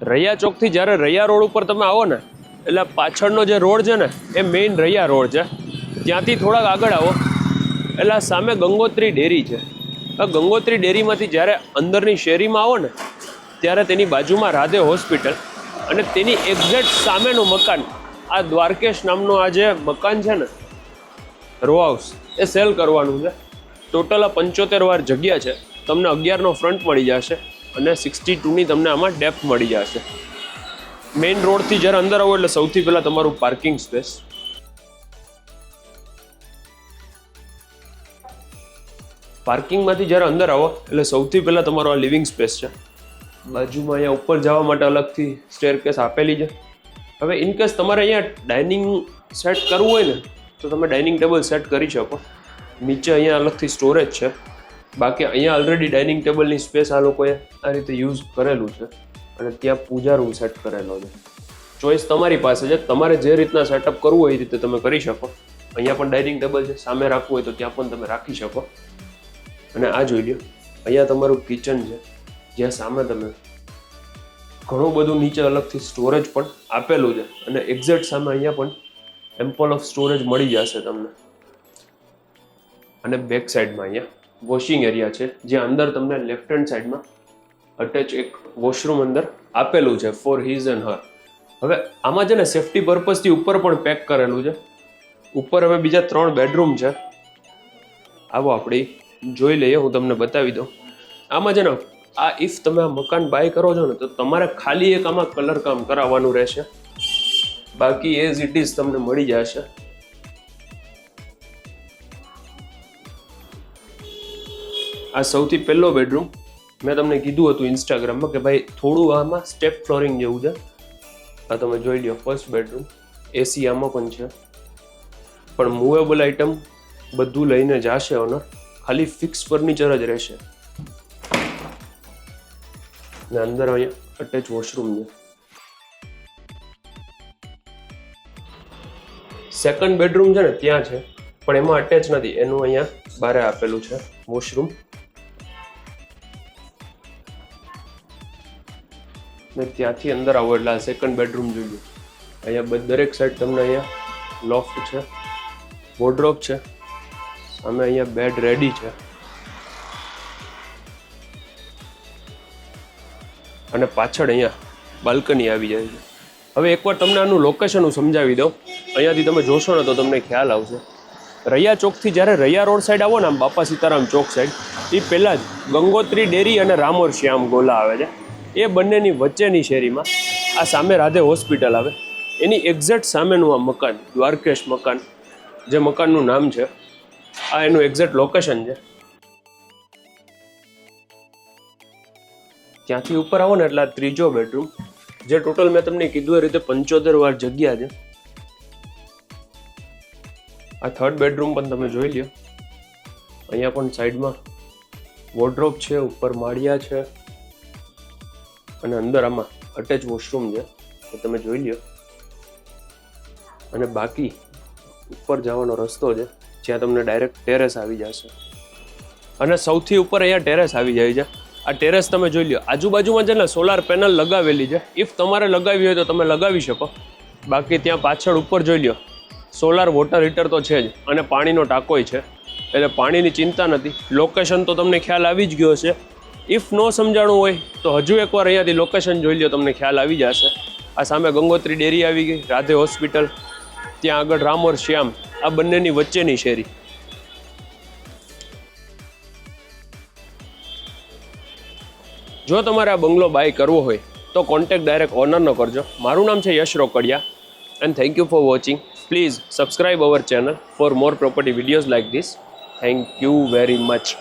રૈયા ચોકથી જ્યારે રૈયા રોડ ઉપર તમે આવો ને એટલે પાછળનો જે રોડ છે ને એ મેઇન રૈયા રોડ છે. ત્યાંથી થોડાક આગળ આવો એટલે સામે ગંગોત્રી ડેરી છે. આ ગંગોત્રી ડેરીમાંથી જ્યારે અંદરની શેરીમાં આવો ને ત્યારે તેની બાજુમાં રાધે હોસ્પિટલ અને તેની એક્ઝેક્ટ સામેનું મકાન આ દ્વારકેશ નામનું આ જે મકાન છે ને રો હાઉસ એ સેલ કરવાનું છે. ટોટલ આ 75 વાર જગ્યા છે. તમને 11નો ફ્રન્ટ મળી જશે અને 62ની તમને આમાં ડેપ્થ મળી જશે. મેઇન રોડથી જ્યારે અંદર આવો એટલે સૌથી પહેલાં તમારું પાર્કિંગ સ્પેસ. પાર્કિંગમાંથી જ્યારે અંદર આવો એટલે સૌથી પહેલાં તમારો આ લિવિંગ સ્પેસ છે. બાજુમાં અહીંયા ઉપર જવા માટે અલગથી સ્ટેરકેસ આપેલી છે. હવે ઇનકેસ તમારે અહીંયા ડાઇનિંગ સેટ કરવું હોય ને તો તમે ડાઇનિંગ ટેબલ સેટ કરી શકો. નીચે અહીંયા અલગથી સ્ટોરેજ છે. બાકી અહીંયા ઓલરેડી ડાઇનિંગ ટેબલની સ્પેસ આ લોકોએ આ રીતે યુઝ કરેલું છે અને ત્યાં પૂજા રૂમ સેટ કરેલો છે. ચોઈસ તમારી પાસે છે. તમારે જે રીતના સેટઅપ કરવું હોય એ રીતે તમે કરી શકો. અહીંયા પણ ડાઇનિંગ ટેબલ છે. સામે રાખવું હોય તો ત્યાં પણ તમે રાખી શકો. અને આ જોઈ લો, અહીંયા તમારું કિચન છે જ્યાં સામે તમે ઘણું બધું નીચે અલગથી સ્ટોરેજ પણ આપેલું છે અને એક્ઝેક્ટ સામે અહીંયા પણ એમ્પલ ઓફ સ્ટોરેજ મળી જશે તમને. અને બેક સાઈડમાં અહીંયા વોશિંગ એરિયા છે જ્યાં અંદર તમને લેફ્ટ હેન્ડ સાઈડમાં અટેચ એક વોશરૂમ અંદર આપેલું છે ફોર હિઝ એન્ડ હર. હવે આમાં છે ને સેફટી પર્પઝથી ઉપર પણ પેક કરેલું છે. ઉપર હવે બીજા 3 બેડરૂમ છે. આવો આપણે જોઈ લઈએ, હું તમને બતાવી દઉં. આમાં છે ને આ ઇફ તમે આ મકાન બાય કરો છો ને તો તમારે ખાલી એક આમાં કલર કામ કરાવવાનું રહેશે. બાકી એઝ ઇટ ઇઝ તમને મળી જશે. આ સૌથી પહેલો બેડરૂમ. મેં તમને કીધું હતું ઇન્સ્ટાગ્રામમાં કે ભાઈ થોડું આમાં સ્ટેપ ફ્લોરિંગ જેવું છે. આ તમે જોઈ લો ફર્સ્ટ બેડરૂમ. એસી આમાં પણ છે પણ મૂવેબલ આઇટમ બધું લઈને જશે ઓનર. ખાલી ફિક્સ ફર્નિચર જ રહેશે. ને અંદર અહીંયા અટેચ વોશરૂમ છે. સેકન્ડ બેડરૂમ છે ને ત્યાં છે પણ એમાં અટેચ નથી. એનું અહીંયા બારે આપેલું છે વોશરૂમ. ને ત્યાંથી અંદર આવો એટલે આ સેકન્ડ બેડરૂમ જોઈએ. અહીંયા દરેક સાઈડ તમને અહીંયા લોફ્ટ છે, વોર્ડરોબ છે. સામે અહીંયા બેડ રેડી છે અને પાછળ અહીંયા બાલ્કની આવી જાય છે. હવે એકવાર તમને આનું લોકેશન હું સમજાવી દઉં. અહીંયાથી તમે જોશો ને તો તમને ખ્યાલ આવશે. રૈયા ચોકથી જ્યારે રૈયા રોડ સાઈડ આવો ને આમ બાપા સીતારામ ચોક સાઈડ, એ પહેલાં જ ગંગોત્રી ડેરી અને રામોર શ્યામ ગોલા આવે છે. એ બંનેની વચ્ચેની શેરીમાં આ સામે રાધે હોસ્પિટલ આવે. એની એક્ઝેક્ટ સામેનું આ મકાન દ્વારકેશ મકાન, જે મકાનનું નામ છે, આ એનું એક્ઝેક્ટ લોકેશન છે. ત્યાંથી ઉપર આવો ને એટલે આ ત્રીજો બેડરૂમ, જે ટોટલ મેં તમને કીધું એ રીતે 75 વાર જગ્યા છે. આ થર્ડ બેડરૂમ પણ તમે જોઈ લ્યો. અહીંયા પણ સાઈડમાં વોર્ડરોબ છે, ઉપર માળિયા છે અને અંદર આમાં અટેચ વોશરૂમ છે, એ તમે જોઈ લ્યો. અને બાકી ઉપર જવાનો રસ્તો છે જ્યાં તમને ડાયરેક્ટ ટેરેસ આવી જશે. અને સૌથી ઉપર અહીંયા ટેરેસ આવી જાય છે. આ ટેરેસ તમે જોઈ લો. આજુબાજુમાં છે ને સોલાર પેનલ લગાવેલી છે. ઇફ તમારે લગાવી હોય તો તમે લગાવી શકો. બાકી ત્યાં પાછળ ઉપર જોઈ લો સોલાર વોટર હીટર તો છે જ અને પાણીનો ટાંકોય છે, એટલે પાણીની ચિંતા નથી. લોકેશન તો તમને ખ્યાલ આવી જ ગયો છે. ઇફ ન સમજાણું હોય તો હજુ એકવાર અહીંયાથી લોકેશન જોઈ લો, તમને ખ્યાલ આવી જશે. આ સામે ગંગોત્રી ડેરી આવી ગઈ, રાધે હોસ્પિટલ, ત્યાં આગળ રામોર શ્યામ, આ બંનેની વચ્ચેની શેરી. જો તમારે આ બંગલો બાય કરવો હોય તો કોન્ટેક્ટ ડાયરેક્ટ ઓનરનો કરજો. મારું નામ છે યશ રોકડિયા and thank you for watching. Please subscribe our channel for more property videos like this. Thank you very much.